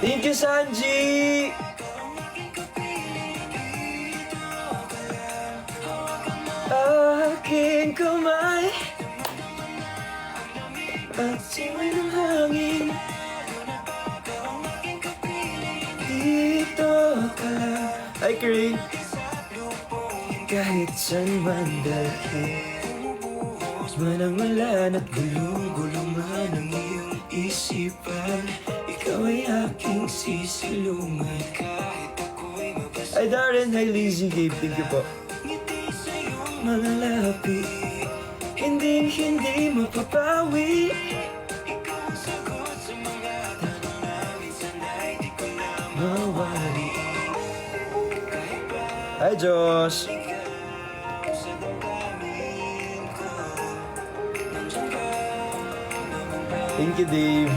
Thank you, Sanji! Aking kamay at simoy ng hangin. Dito ka lang. Hi, Craig. Kahit saan man dalhin, manang malan at gulo-gulo man ang iyong isipan, ikaw ay aking sisilungan kahit ako'y mabasa. Hi, Darren. Hi, Lizzie. Gabe, thank you po. Mga labi, hindi mapapawi. Ikaw ang sagot sa mga tanong na minsan ay di ko na mawari. Hi, Josh. Thank you, Dave.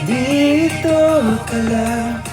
Dito ka lang.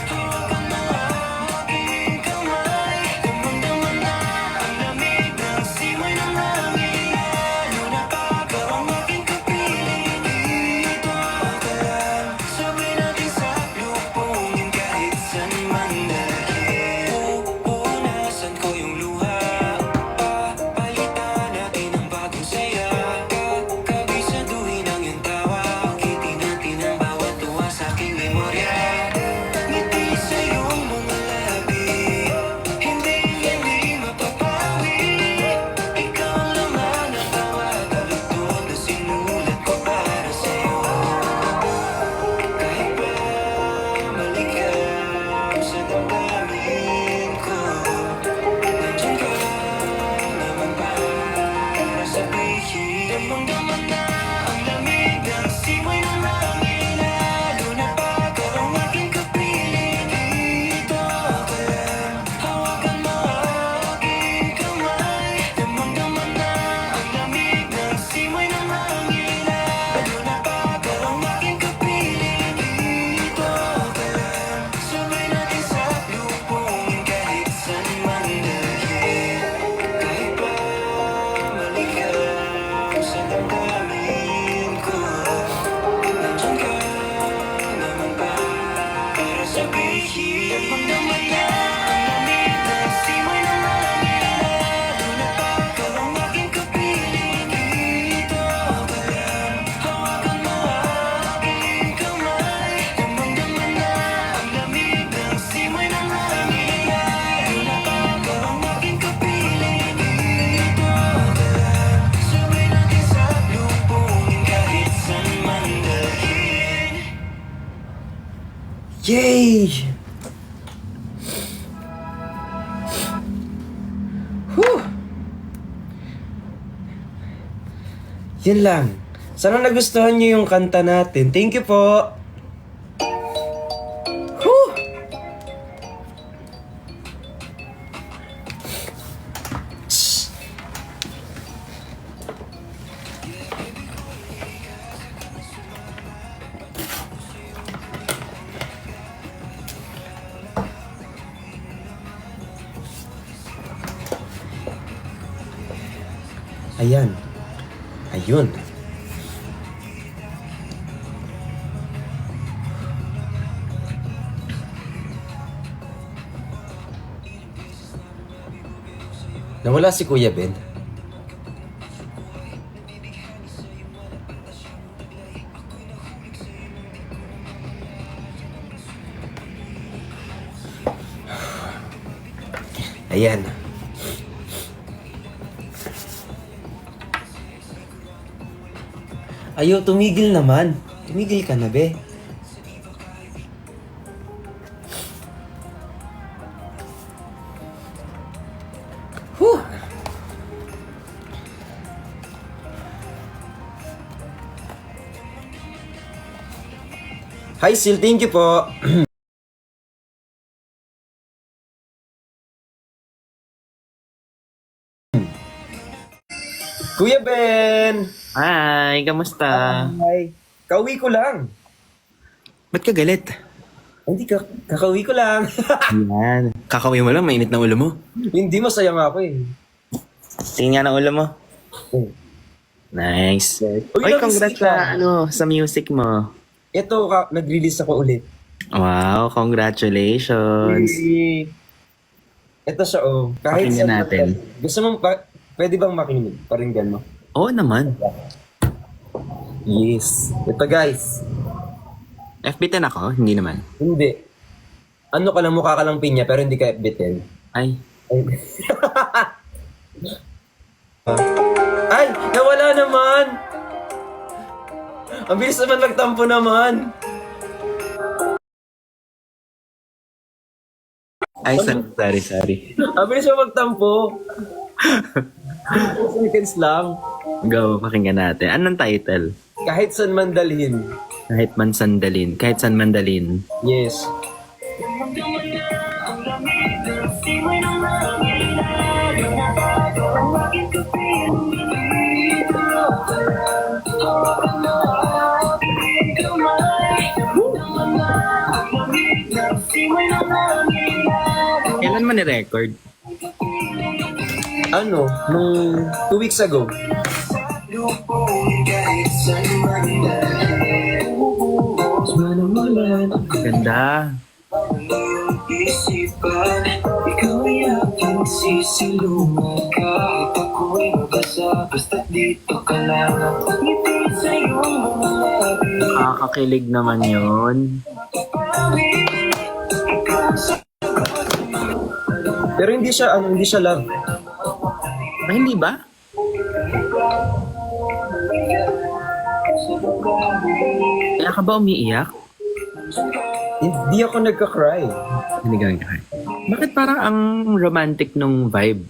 Yay! Whew! Yan lang. Sana nagustuhan niyo yung kanta natin. Thank you po! Whew! Shh. Ayan. Ayun. Nawala si Kuya Ben. Ayan. Ayaw, tumigil naman. Tumigil ka na, be. Whew! Hi, Sil. Thank you po. Kuya Ben! Hi, kamusta? Hi. Kauwi ko lang. Ba't ka galit? Hindi ka, kakauwi ko lang. Yan. Kakauwi mo lang, mainit na ulo mo. Hindi, masaya nga ako eh. Tingin nga ng ulo mo. Nice. Uy, Oy, nag-miss congrats kita. sa music mo. Ito, nag-release ako ulit. Wow, congratulations. Ito siya, oh. Kahit Pakinggan saan natin. Gusto mo, pwede bang makinig? Paringgan mo. Oo naman. Yes. Ito, guys. FB10 ako? Hindi naman. Hindi. Ano ka lang, mukha ka lang pinya, pero hindi ka FB10. Ay, Ay! Nawala naman! Ang bilis naman magtampo naman. ay, sorry. Ang bilis naman magtampo. 2 seconds lang. Go, pakinggan natin. Anong title? Kahit saan man dalhin. Kahit saan mandalin. Yes. Kailan mo ni-record? Ano? Nung 2 weeks ago. Ganda. Isipan, ikaw ay aking sisilungan. Kahit ako'y mabasa, basta dito ka lang. Ngiti sa iyong mga labi. Nakakakilig naman yun. Pero hindi siya love. Ay, hindi ba? Kaya ka ba umiiyak? Hindi ako nagka-cry. Hindi ka nagkakain. Bakit parang ang romantic nung vibe?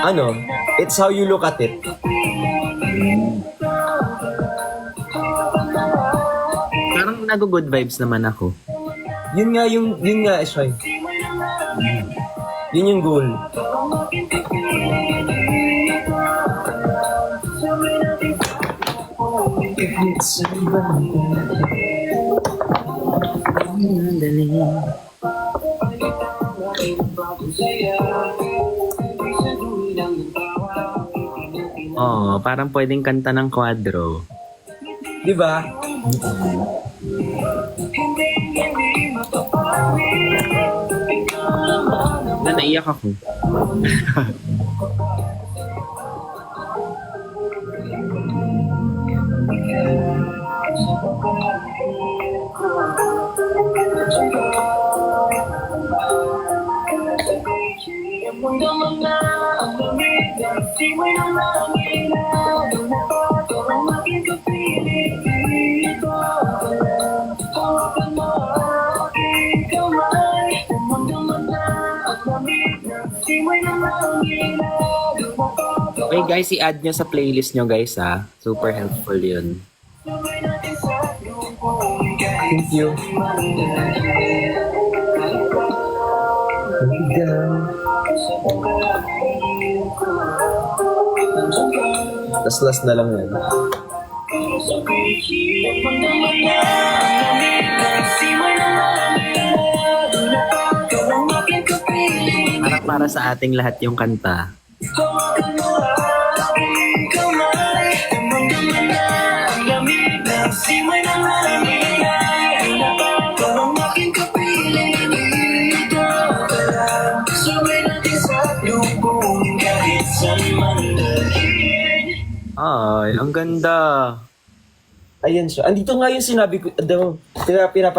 Ano? It's how you look at it. Parang nag-good vibes naman ako. Yun nga, Shoy. Yun yung goal. Oo, parang pwedeng kanta ng kwadro. Di ba? Naiyak ako. Okay guys, i-add nyo sa playlist nyo guys ha. Super helpful yun. Thank you. Tas last na lang yan. Parang para sa ating lahat yung kanta. Ay, ang ganda. Ayan siya. Andito nga yung sinabi ko,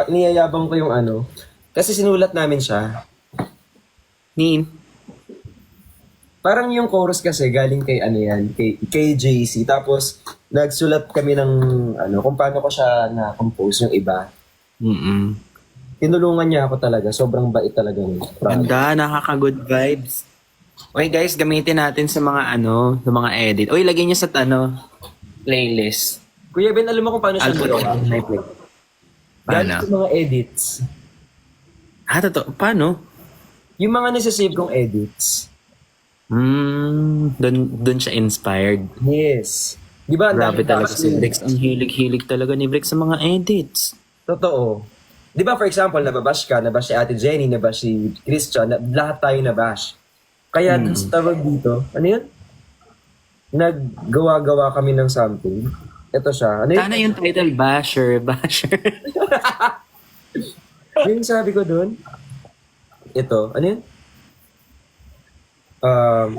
niyayabang ko yung ano. Kasi sinulat namin siya. Nin, Parang yung chorus kasi galing kay ano yan, kay JC. Tapos nagsulat kami ng ano, kung paano ko siya na-compose yung iba. Tinulungan niya ako talaga. Sobrang bait talaga niya. Ganda, nakaka-good vibes. Okay guys, gamitin natin sa mga ano, sa mga edit. Uy, lagay niyo sa playlist. Kuya Ben, alam mo kung paano siya I'll put it nagawa? in my play. Galing Paano? sa mga edits. Totoo. Paano? Yung mga nasa-save kong edits. Doon siya inspired. Yes. Di ba? Grabe talaga si Brix. Brix. Ang hilig-hilig talaga ni Brix sa mga edits. Totoo. Di ba, for example, nababash ka, nabash si Ate Jenny, nabash si Christian, lahat tayo nabash. Kaya dun sa tawag dito, ano yun? naggawa-gawa kami ng something. Ito siya. Ano Sana yung title, Basher. yung sabi ko doon? Ito. Ano yun?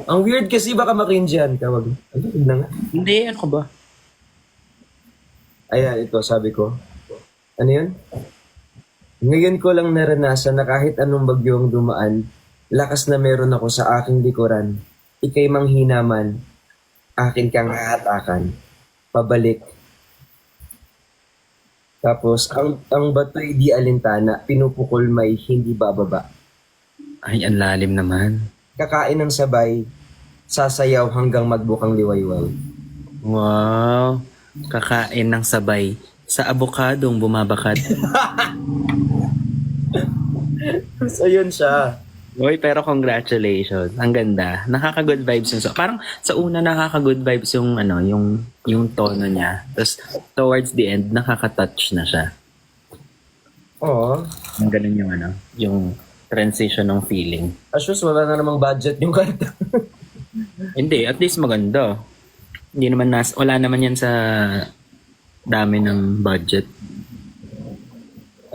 Ang weird kasi baka makringehan ka. Wag. Ano yun na nga? Hindi, ano ka ba? Ayan, ito sabi ko. Ano yun? Ngayon ko lang naranasan na kahit anong bagyong dumaan, lakas na meron ako sa aking likuran. Ika'y manghina man, akin kang haatakan. Pabalik. Tapos, ang bato'y di alintana, pinupukol may hindi bababa. Ay, ang lalim naman. Kakain ng sabay, sasayaw hanggang magbukang liwayway. Wow. Kakain ng sabay sa abokadong bumabakat. So, yun siya. Uy, pero congratulations. Ang ganda. Nakaka-good vibes yung parang sa una nakaka-good vibes yung ano, yung tono niya. Tapos towards the end nakaka-touch na siya. Oo. Ang ganun yung ano, yung transition ng feeling. Asus, wala na namang budget yung kanta. Hindi, at least maganda. Hindi naman wala naman yan sa dami ng budget.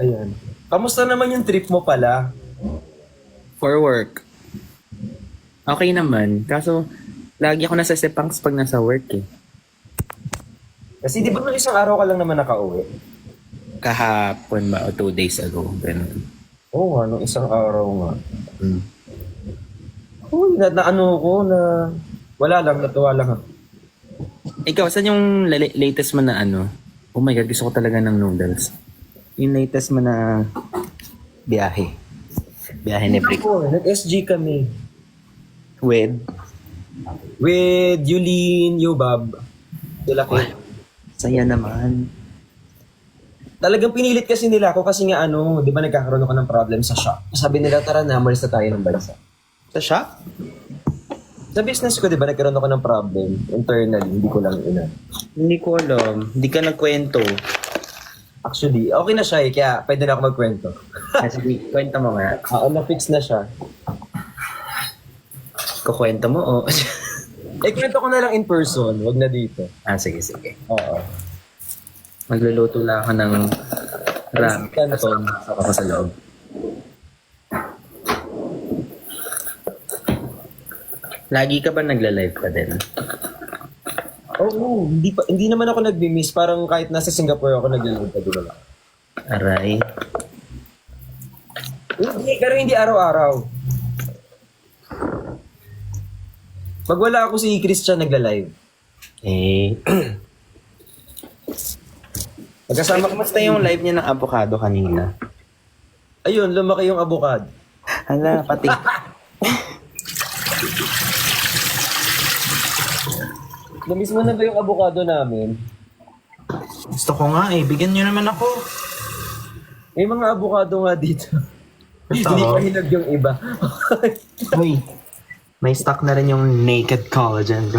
Ayan. Kamusta naman yung trip mo pala? For work. Okay naman. Kaso, lagi ako nasa Sepangs pag nasa work eh. Kasi di ba nung isang araw ka lang naman nakauwi? Kahapon ba o 2 days ago. Ganun. Oo, nung isang araw nga. Mm. Uy, na ano ko na... Wala lang, natuwa lang ako. Ikaw, saan yung latest mo na ano? Oh my God, gusto ko talaga ng noodles. Yung latest mo na biyahe. Biyahe ni Brick. Ako, nag-SG kami. With? With Yulin, Yubab. Sila ko. Saya naman. Talagang pinilit kasi nila ako kasi nga ano, di ba nagkakaroon ako ng problem sa shop. Sabi nila, tara na, malis na tayo ng bansa. Sa shop? Sa business ko, di ba nagkaroon ako ng problem internally, hindi ko lang ina. Hindi ko alam. Hindi ka nagkwento. Actually, okay na siya eh, kaya pwede na ako magkwento. Sige, kwento mo nga. Na-fix na siya. Kukwento mo o... Kwento ko na lang in person, wag na dito. Sige, sige. Oo. Magluluto lang ako ng ramen. Canton. Ako sa loob. Lagi ka ba nagla-live ka din? Oo, hindi naman ako nagbi-miss. Parang kahit nasa Singapore ako nag-live, di ba? Aray. Hindi, pero hindi araw-araw. Pag wala ako si Christian nagla-live. Magkasama ko. Kamusta yung live niya ng avocado kanina? Ayun, lumaki yung avocado. Hala, pati. Namiss mo na ba yung avocado namin? Gusto ko nga eh. Bigyan niyo naman ako. May mga avocado nga dito. Hindi pa hinag yung iba. Uy, may stock na rin yung naked collagen.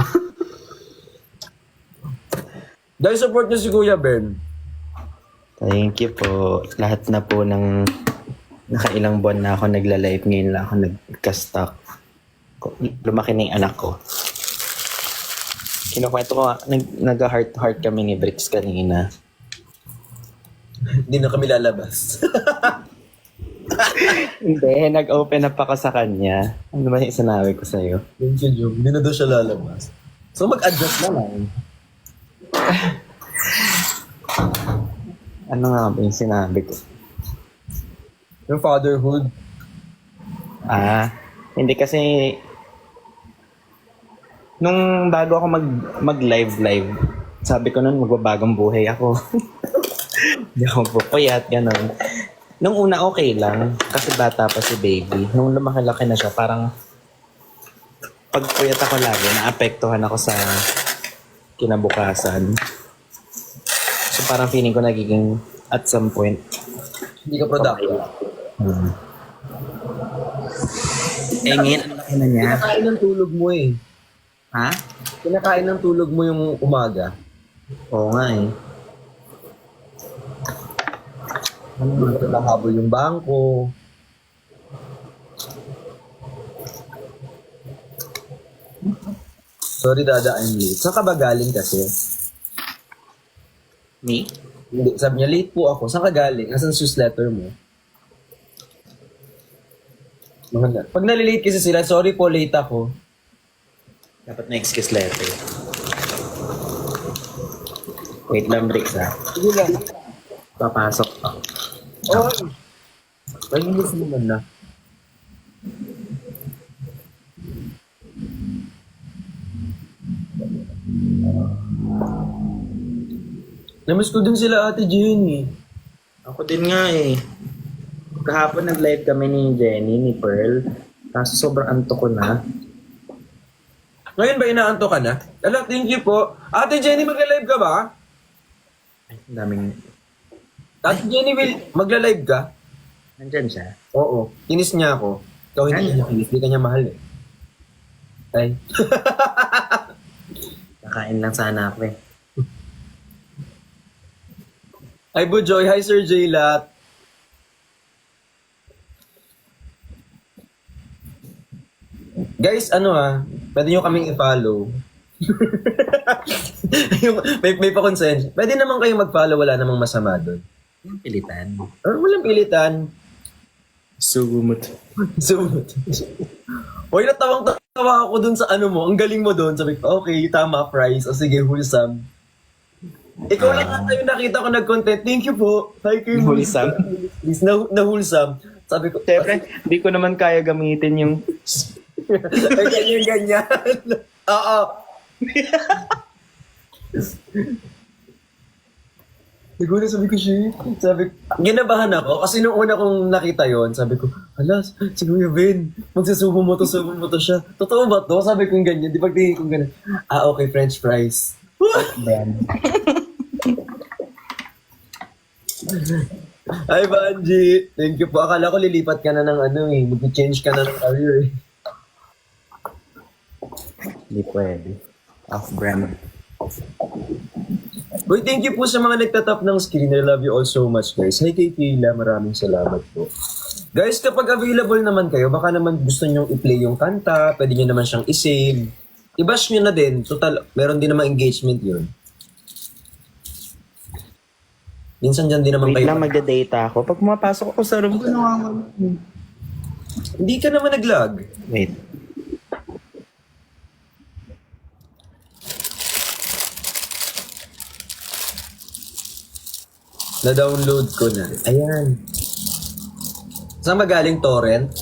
Dahil support niyo si Kuya Ben. Thank you po. Lahat na po ng nakailang buwan na ako nagla-live. Ngayon lang ako nagka-stock. Lumaki na yung anak ko. Kinukwento ko, nag-heart-to-heart kami ni Bricks kanina. Hindi na kami lalabas. Hindi, nag-open up ako sa kanya. Ano naman yung sinabi ko sa'yo? Thank you, Jum. Hindi na daw siya lalabas. So mag-adjust na lang. Ano nga ba yung sinabi ko? Yung fatherhood. Hindi kasi nung bago ako mag-live, sabi ko nun magbabagong buhay ako. Hindi ako magpupuyat, gano'n. Nung una okay lang, kasi bata pa si baby. Nung lumaki-laki na siya, parang pagpuyat ako lagi, naapektuhan ako sa kinabukasan. So parang feeling ko nagiging at some point. Hindi ka productive. Ngayon, ang laki na niya. Kinakain ng tulog mo eh. Ha? Kinakain ng tulog mo yung umaga. Oo nga eh. Ano ito nahabol yung bangko. Sorry, Dada, I'm late. Saan ka ba galing kasi? Me? Hindi, sabi niya, late po ako. Saan ka galing? Asan newsletter mo? Pag nalilate kasi sila, sorry po, late ako. Dapat na excuse letter. Wait lang, Bricks ha. Sige lang. Papasok pa. Oh! Pag-inis naman na. Namiss ko din sila Ate Jenny. Ako din nga eh. Kahapon nag-live kami ni Jenny, ni Pearl. Kaso sobrang antok ko na. Ngayon ba inaanto ka na? Ala, thank you po. Ate Jenny, magla-live ka ba? Ay, ang daming... Ate Jenny, magla-live ka? Nandyan siya. Oo. Kinis niya ako. Ikaw hindi niya kinis. Hindi ka niya mahal eh. Ay. Kakain lang sana ako eh. Hi, Bujoy. Hi, Sir J-Lat. Guys, pwede nyo kaming i-follow. may pa-consent. Pwede naman kayong mag-follow, wala namang masama doon. Yung pilitan. Walang pilitan. Sugumot. So, Hoy, natawang-tawa ako dun sa mo. Ang galing mo dun. Sabi ko, okay, tama, price. O sige, wholesome. Ikaw lang ata yung nakita ko nag-content. Thank you po. Hi, kayo. Wholesome? Please, na wholesome. Sabi ko, Siyempre, hindi ko naman kaya gamitin yung... ay, ganyan. Oo. Siguro sabi ko siya, ginabahan ako kasi nung una kong nakita yon sabi ko, alas, si Kuya Ben, magsusubo mo to siya. Totoo ba to? Sabi ko ganyan, di pagtingin ko ganyan. Ah, okay, French fries. brand. Hi, Banji. Thank you po. Akala ko lilipat ka na ng mag-change ka na ng career eh. Hindi pwede. Off-brand. Uy, thank you po sa mga nagtatap ng screen. I love you all so much, guys. Hi kay Kayla, maraming salamat po. Guys, kapag available naman kayo, baka naman gusto nyong i-play yung kanta, pwede nyo naman siyang i-save. I-bash nyo na din. Total, meron din naman engagement yun. Minsan dyan din naman Wait kayo. lang, magda-data ako. Pag pumapasok ako sa room ko, Hindi ka naman nag-log. Wait. Na-download ko na. Ayan. Saan magaling torrent?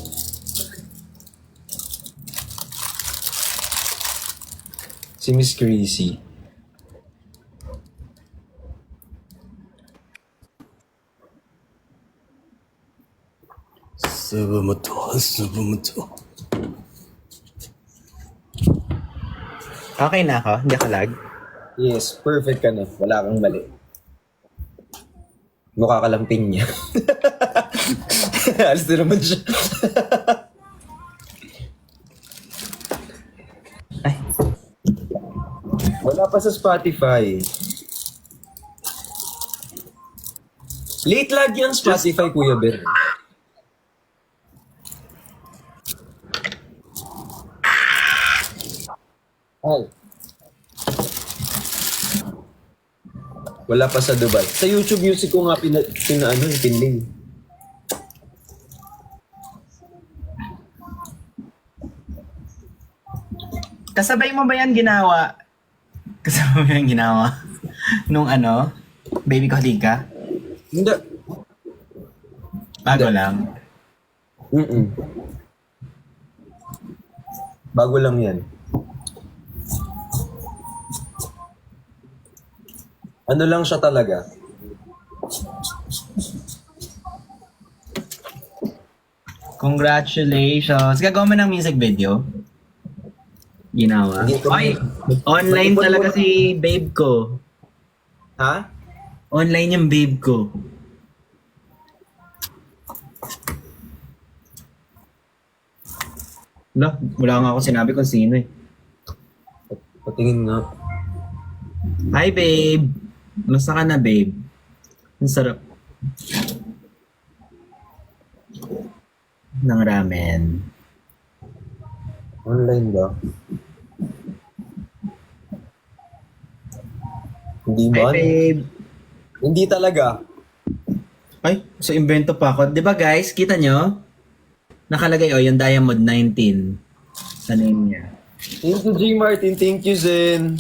Si Miss Chrissy. Subumoto. Okay na ako? Hindi ka lag? Yes, perfect ka na. Wala kang mali. Mukha ka lang pinya. Alis na naman siya. Ay. Wala pa sa Spotify. Late lag yan Spotify, Kuya Ben. Ay. Wala pa sa Dubai. Sa YouTube Music ko nga pinlay. Kasabay mo ba yan ginawa? Kasabay mo yan ginawa? Nung baby ko halika? Hindi. Bago lang. Bago lang yan. Ano lang siya talaga? Congratulations. Gagawa mo ng music video? Ginawa? Hindi ko- Ay! Online talaga si babe ko. Ha? Online yung babe ko. Wala nga ako sinabi kung sino eh. Patingin nga. Hi babe! Musta ka na babe? Ang sarap. Ng ramen. Online ba? Hindi Hi, man. babe. Hindi talaga. Ay, so invento pa ako. Di ba guys, kita nyo? Nakalagay yung Diamond 19 sa name niya. Thank you, J. Martin. Thank you, Zen.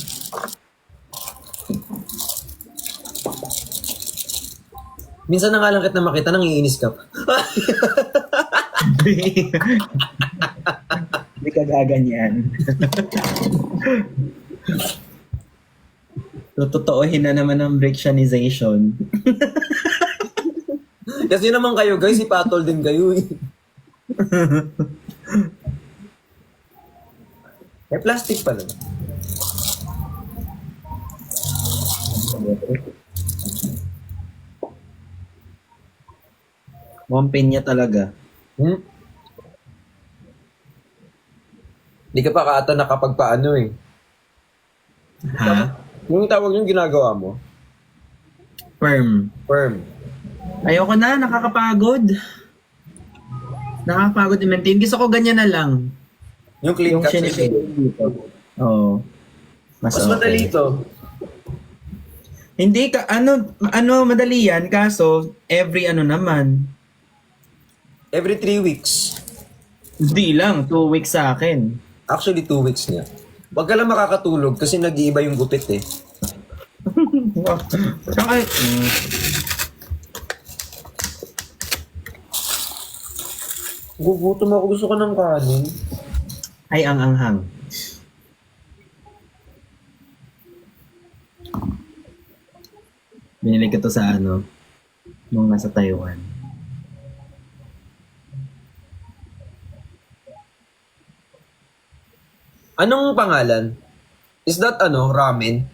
Minsan na nga lang kita makita, nang iinis ka pa. Hindi ka gaganyan. Totoohin na naman ang Brixianization. Kasi naman kayo, guys, ipatol din kayo eh. Eh, plastic pala. Mukhang pinya talaga. Hmm? Hindi ka pa kaata nakapagpaano eh. Ha? Yung tawag yung ginagawa mo? Firm. Firm. Ayoko na, nakakapagod. Nakakapagod i-maintain. Gusto ko ganyan na lang. Yung clean Yung cut. sinishade dito. Oo. Mas madali ito. Hindi ka, madali yan, kaso, every naman. Every 3 weeks. Hindi lang, 2 weeks sa akin. Actually, 2 weeks niya. Huwag ka lang makakatulog kasi nag-iiba yung gupit eh. Saka, Gugutom ako. Gusto ko ng kanin. ay ang anghang. Binili ko to sa nung nasa Taiwan. Anong pangalan? Is that ramen?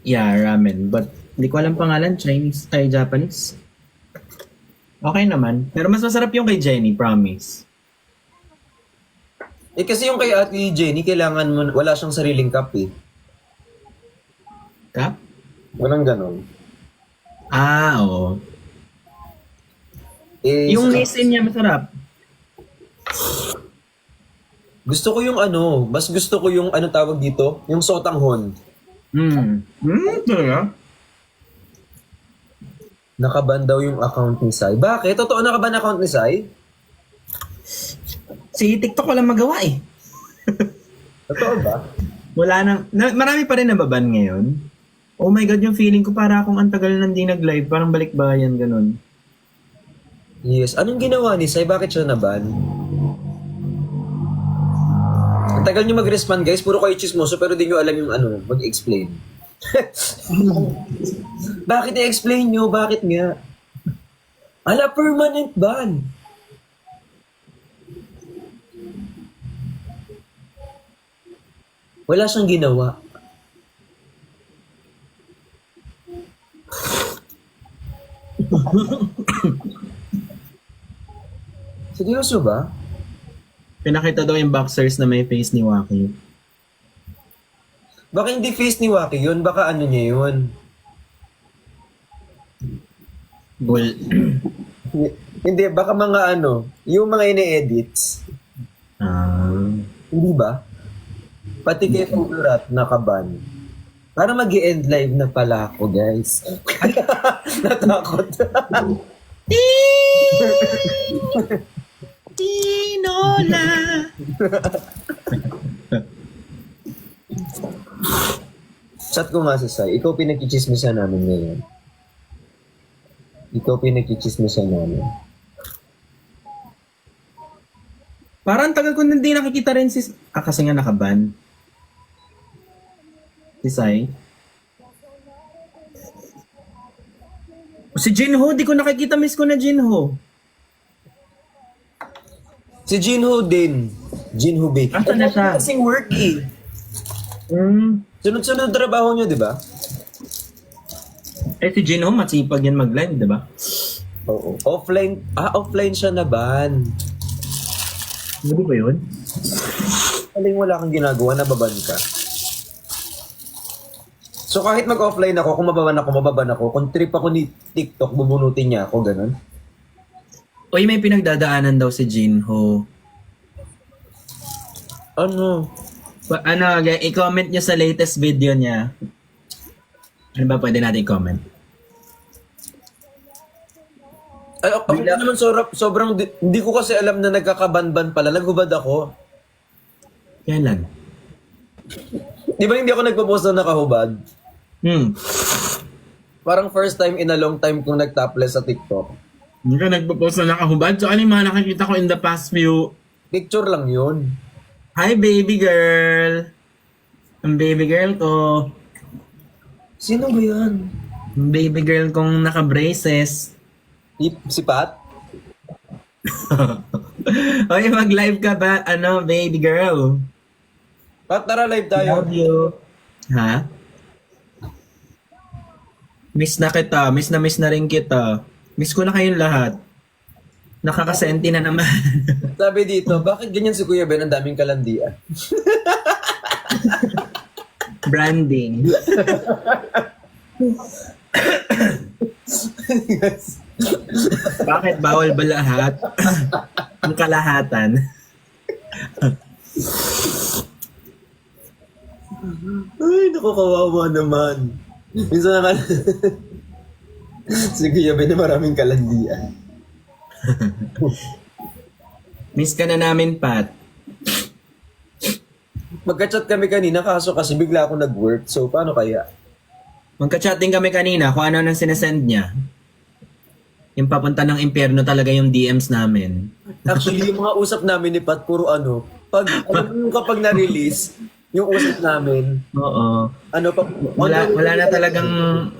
Yeah, ramen. But, hindi ko alam pangalan. Chinese, ay Japanese. Okay naman. Pero mas masarap yung kay Jenny, promise. Eh kasi yung kay Ate Jenny, kailangan mo, wala siyang sariling cup eh. Kap? Walang ganon. Ah, oo. Eh, Yung sa- nisin niya masarap. gusto ko yung mas gusto ko yung tawag dito? Yung sotanghon. Talaga? Nakaban daw yung account ni Sai. Bakit? Totoo nakaban account ni Sai? Si TikTok walang magawa eh. Totoo ba? Wala nang, marami pa rin nababan ngayon. Oh my God, yung feeling ko para akong ang tagal nang di nag-live, parang balikbayan, ganun. Yes. Anong ginawa ni Sai? Bakit siya naban? Ang tagal nyo mag-respond guys. Puro kayo chismoso pero di nyo alam yung mag-explain. Bakit i-explain nyo? Bakit nga? Ala, permanent ban. Wala siyang ginawa. Seryoso ba? Pinakita daw yung boxers na may face ni Waki. Baka hindi face ni Waki yun. Baka niya yun. Bull. Hindi, baka mga yung mga ine-edits. Hindi ba? Pati kay Fugurat nakaban. Para mag-end live na pala ako, guys. Natakot. Tinola. Chat ko nga sa Sai. Ikaw pinagkichismisan namin ngayon. Ikaw pinagkichismisan namin. Parang tagal ko hindi nakikita rin si... kasi nga nakaban. Si Sai. Si Jinho, di ko nakikita, miss ko na Jinho. Si Jinho din. Jinho Bay. Asan na siya? Kasing work eh. Sunod-sunod trabaho niyo, di ba? Eh si Jinho, masipag yan mag-live, di ba? Oo. Offline siya na ban. Hindi ba yun? Aling wala kang ginagawa, nababan ka. So kahit mag-offline ako, kung mababan ako. Kung trip ako ni TikTok, bubunutin niya ako, ganun. Uy, may pinagdadaanan daw si Jinho. Ano? I-comment niyo sa latest video niya. Ano ba pwede natin i-comment? Ay, ako naman sobrang hindi ko kasi alam na nagkakabanban pala. Naghubad ako. Kailan? Di ba hindi ako nagpo-post na nakahubad? Parang first time in a long time kong nag-topless sa TikTok. Hindi ka nagpo-post na nakahubad? So ano yung mga nakikita ko in the past few... Picture lang yun. Hi, baby girl! Ang baby girl ko. Sino ba yan? Ang baby girl kong naka-braces. Si Pat? Oy, mag-live ka ba? Ano, baby girl? Pat, tara live tayo. Love you. Ha? Miss na kita. Miss na rin kita. Miss ko na kayong lahat. Nakakasenti na naman. Sabi dito, bakit ganyan si Kuya Ben? Ang daming kalandian. Branding. Bakit bawal ba lahat? Ang kalahatan. Ay, naku, kawawa naman. Minsan na si Kuya Ben na maraming kalandian. Miss ka na namin, Pat. Magka-chat kami kanina kaso kasi bigla ako nag-work. So, paano kaya? Magka-chatting kami kanina kung ano nang sinesend niya. Yung papunta ng impyerno talaga yung DMs namin. Actually, yung mga usap namin ni Pat, puro ano, kapag na-release, yung usap namin, Oo. ano pa, Wala na talagang,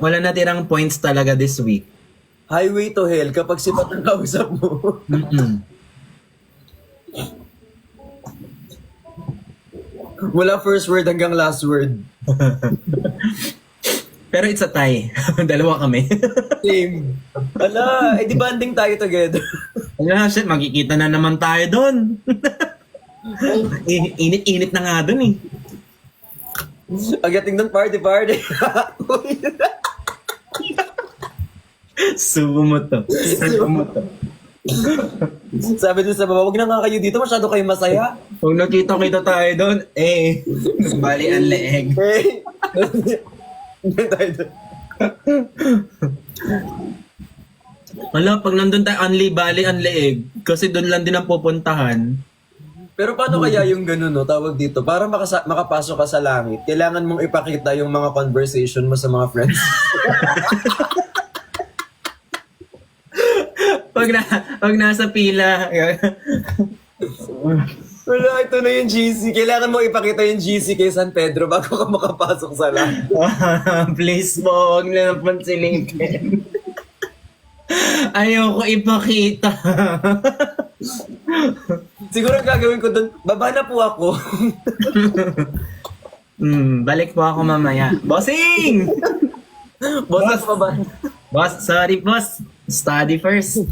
wala na tirang points talaga this week. highway to hell kapag si Pat ang kausap mo. Wala first word hanggang last word. Pero it's a tie. Dalawa kami. Same. Ala, di banding tayo together. Wala, shit, magkikita na naman tayo doon. Init-init na nga doon eh. Pagdating doon, party. Subo mo to. Sabi dun sa baba, wag na nga kayo dito, masyado kayo masaya. Kung nakita-kita tayo doon, bali ang leeg. Hey! Tayo doon. Wala, pag nandun tayo, bali ang leeg. Kasi doon lang din ang pupuntahan. Pero paano kaya yung gano'n, no? Tawag dito, para makapasok ka sa langit, kailangan mong ipakita yung mga conversation mo sa mga friends. Pag nasa pila. Wala, ito na yung GC. Kailangan mo ipakita yung GC kay San Pedro bago ka makapasok sa langit. Please po, huwag na naman silipin. Ayoko ipakita. Siguro ang gagawin ko doon, baba na po ako. Balik po ako mamaya. Bossing! Boss, baba. Boss, sorry boss. Study first.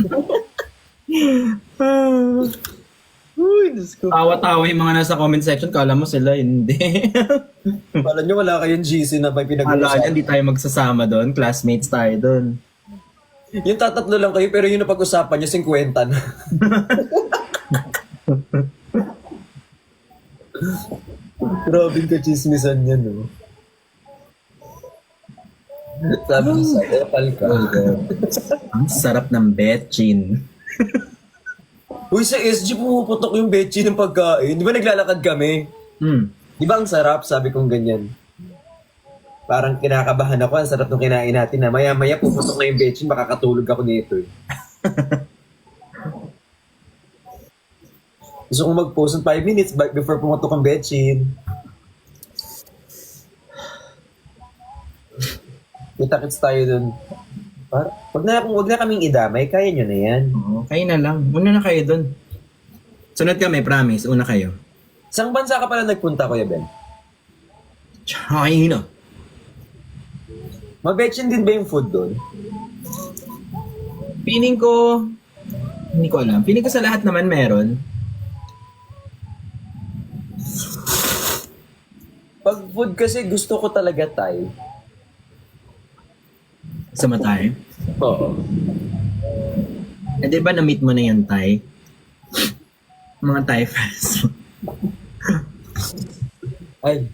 Uy, Diyos ko. Tawa-tawa yung mga nasa comment section. Kala mo sila, hindi. Pala nyo wala kayong GC na may Kala niya, pinag-uusapan. hindi tayo magsasama doon. Classmates tayo doon. Yung tatatlo lang kayo, pero yung napag-usapan nyo, 50 na. Grabing kachismisan yan, no? Sabi niya sa epal ka. Ang sarap ng betchin. Uy, sa SG pumuputok yung bechi ng pagkain. Di ba naglalakad kami? Di ba ang sarap? Sabi kong ganyan. Parang kinakabahan ako. Ang sarap nung kinain natin na maya-maya puputok na yung bechi. Makakatulog ako nito eh. Gusto kong mag-post ng 5 minutes before pumutok ang bechi. Kita-kits tayo dun. Wag na kaming idamay, kaya nyo na yan. Oo, kayo na lang. Una na kayo doon. Sunod kami, promise. Una kayo. Saan bansa ka pala nagpunta, Kuya Ben? China. Mabetchin din ba yung food doon? Feeling ko, hindi ko alam. Feeling ko sa lahat naman meron. Pag food kasi gusto ko talaga Thai. Sa matay. Oo. Eh, di ba na-meet mo na yung Thai? Mga Thai fans. Ay,